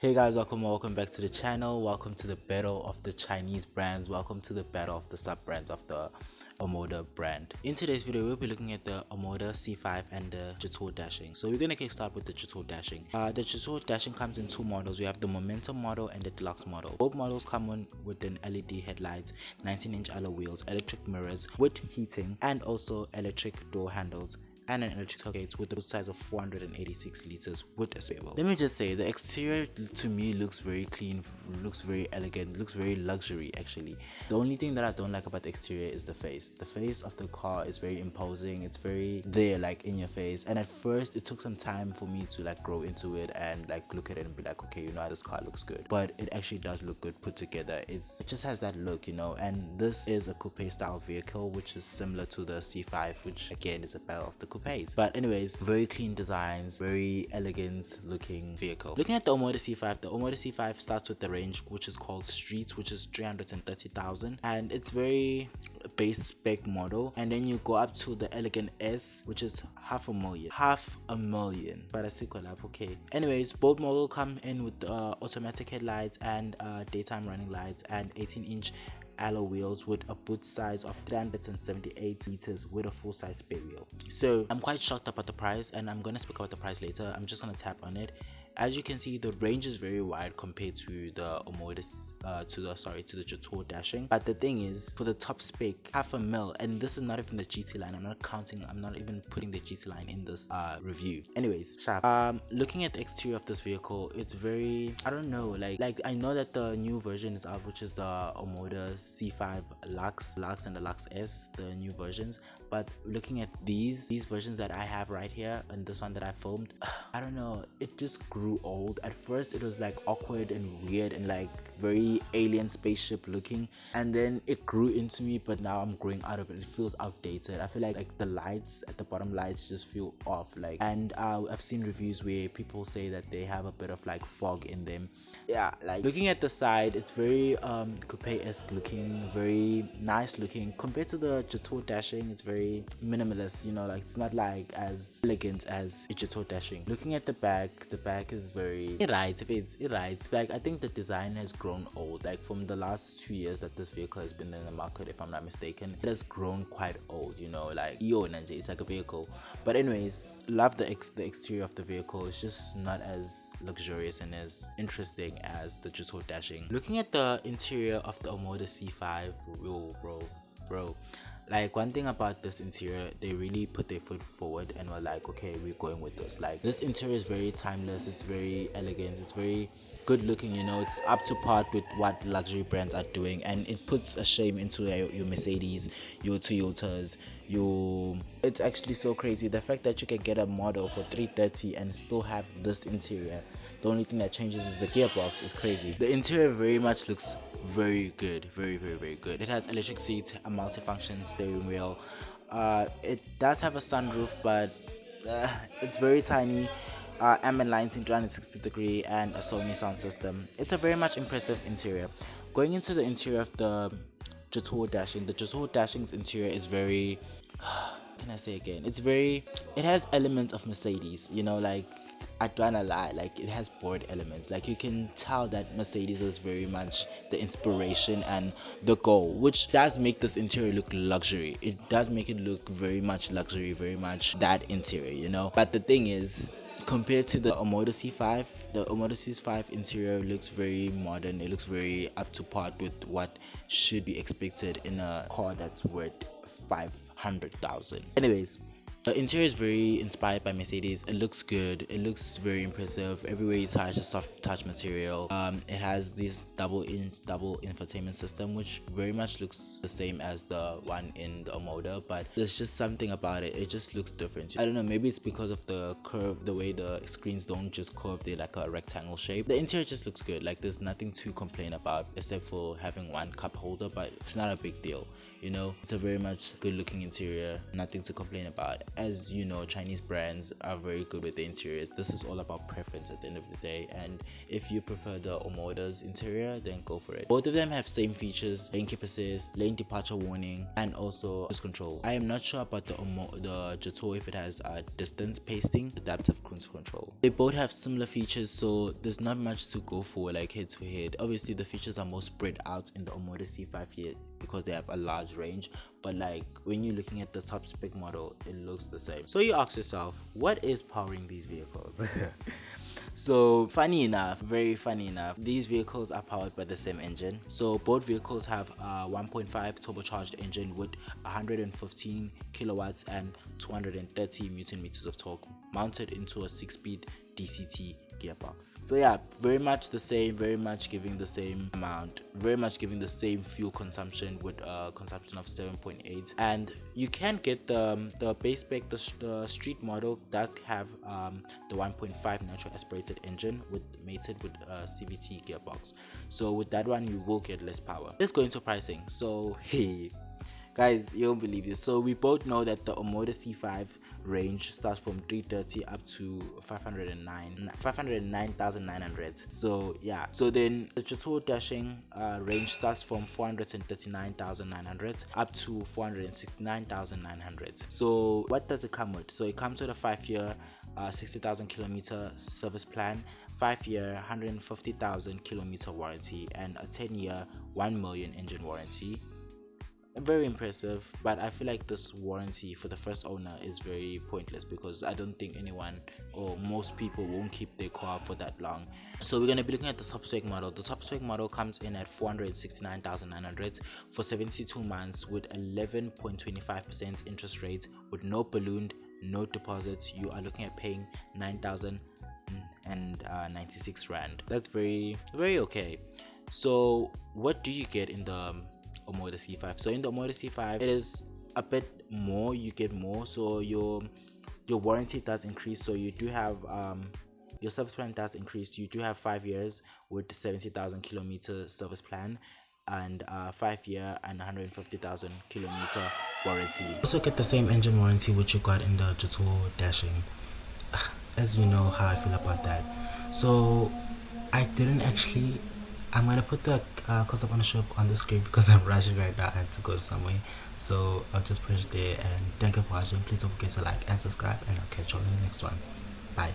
Hey guys, welcome back to the channel. Welcome to the battle of the Chinese brands. Welcome to the battle of the sub brands of the Omoda brand. In today's video, we'll be looking at the Omoda C5 and the Jetour Dashing. So we're gonna kickstart with the Jetour Dashing. The Jetour Dashing comes in two models. We have the Momentum model and the Deluxe model. Both models come on with an LED headlights, 19-inch alloy wheels, electric mirrors with heating, and also electric door handles, and an electric tailgate with a boot size of 486 liters with a swivel. Let me just say, the exterior to me looks very clean, looks very elegant, looks very luxury actually. The only thing that I don't like about the exterior is the face. The face of the car is very imposing, it's very there, like in your face, and at first it took some time for me to like grow into it and like look at it and be like, okay, you know, this car looks good, but it actually does look good put together. It just has that look, you know, and this is a coupe style vehicle which is similar to the C5, which again is a battle of the coupe. But anyways, very clean designs, very elegant looking vehicle. Looking at the Omoda C5 starts with the range which is called Street, which is 330,000, and it's very base spec model, and then you go up to the Elegant S, which is half a million. But I see okay. Anyways, both models come in with automatic headlights and daytime running lights and 18-inch alloy wheels with a boot size of 378 liters with a full-size spare wheel. So I'm quite shocked about the price, and I'm gonna speak about the price later. I'm just gonna tap on it. As you can see, the range is very wide compared to the Omoda to the Jetour Dashing. But the thing is, for the top spec, half a mil, and this is not even the GT line. I'm not even putting the GT line in this review. Anyways, sharp. Looking at the exterior of this vehicle, it's very, I don't know, like I know that the new version is out, which is the Omoda C5 Lux and the Lux S, the new versions. But looking at these versions that I have right here and this one that I filmed, I don't know, it just grew old. At first it was like awkward and weird and like very alien spaceship looking, and then it grew into me, but now I'm growing out of it. It feels outdated. I feel like the lights at the bottom lights just feel off, like, and I've seen reviews where people say that they have a bit of like fog in them. Yeah, like looking at the side, it's very coupe-esque looking, very nice looking compared to the Jetour Dashing. It's very minimalist, you know, like it's not like as elegant as a Jetour Dashing. Looking at the back is very, it rides. Like I think the design has grown old, like from the last 2 years that this vehicle has been in the market, if I'm not mistaken. It has grown quite old, you know, like it's like a vehicle. But anyways, love the exterior of the vehicle. It's just not as luxurious and as interesting as the Jetour Dashing. Looking at the interior of the Omoda C5, bro, like one thing about this interior, they really put their foot forward and were like, okay, we're going with this. Like this interior is very timeless, it's very elegant, it's very good looking, you know, it's up to par with what luxury brands are doing, and it puts a shame into your Mercedes, your Toyotas, it's actually so crazy. The fact that you can get a model for 330 and still have this interior, the only thing that changes is the gearbox, is crazy. The interior very much looks very good, very good. It has electric seats, a multifunction steering wheel. It does have a sunroof, but it's very tiny. Ambient lighting, 360-degree, and a Sony sound system. It's a very much impressive interior. Going into the interior of the Jetour Dashing, the Jetour Dashing's interior is very can I say again, it has elements of Mercedes, you know, like I don't wanna lie, like it has board elements. Like you can tell that Mercedes was very much the inspiration and the goal, which does make this interior look luxury. It does make it look very much luxury, very much that interior, you know. But the thing is, compared to the Omoda C5, the Omoda C5 interior looks very modern. It looks very up to par with what should be expected in a car that's worth 500,000. Anyways, the interior is very inspired by Mercedes. It looks good, it looks very impressive. Everywhere you touch is soft touch material. It has this double infotainment system, which very much looks the same as the one in the Omoda, but there's just something about it, it just looks different. I don't know, maybe it's because of the curve, the way the screens don't just curve, they're like a rectangle shape. The interior just looks good. Like there's nothing to complain about except for having one cup holder, but it's not a big deal, you know. It's a very much good looking interior, nothing to complain about. as you know, Chinese brands are very good with the interiors. This is all about preference at the end of the day, and if you prefer the Omoda's interior, then go for it. Both of them have same features: lane keep assist, lane departure warning, and also cruise control. I am not sure about the Jetour if it has distance pasting, adaptive cruise control. They both have similar features, so there's not much to go for like head to head. Obviously the features are more spread out in the Omoda C5 here because they have a large range, but like when you're looking at the top spec model, it looks the same. So you ask yourself, what is powering these vehicles? So funny enough, very funny enough, these vehicles are powered by the same engine. So both vehicles have a 1.5 turbocharged engine with 115 kilowatts and 230 newton meters of torque, mounted into a 6-speed DCT gearbox. So yeah, very much the same, very much giving the same amount, very much giving the same fuel consumption with a consumption of 7.8. And you can get the base spec. The street model does have the 1.5 natural aspirated engine mated with a CVT gearbox. So with that one you will get less power. Let's go into pricing. So hey guys, you won't believe this. So we both know that the Omoda C5 range starts from 330 up to 509,900. So yeah, so then the Jetour Dashing range starts from 439,900 up to 469,900. So what does it come with? So it comes with a 5-year 60,000 kilometer service plan, 5-year 150,000 kilometer warranty, and a 10-year 1 million engine warranty. Very impressive, but I feel like this warranty for the first owner is very pointless because I don't think anyone or most people won't keep their car for that long. So we're going to be looking at the top spec model. The top spec model comes in at 469,900 for 72 months with 11.25% interest rate with no balloon, no deposits. You are looking at paying 9,096 rand. That's very okay. So what do you get in the Omoda C5? So in the Omoda C5, it is a bit more. You get more, so your warranty does increase. So you do have your service plan does increase. You do have 5 years with 70,000 kilometer service plan and 5-year and 150,000 kilometer warranty. Also get the same engine warranty which you got in the Jetour Dashing. As you know how I feel about that. So I didn't actually. I'm gonna put the cost of ownership on the screen because I'm rushing right now. I have to go somewhere, so I'll just push it there. And thank you for watching. Please don't forget to like and subscribe, and I'll catch you on the next one. Bye.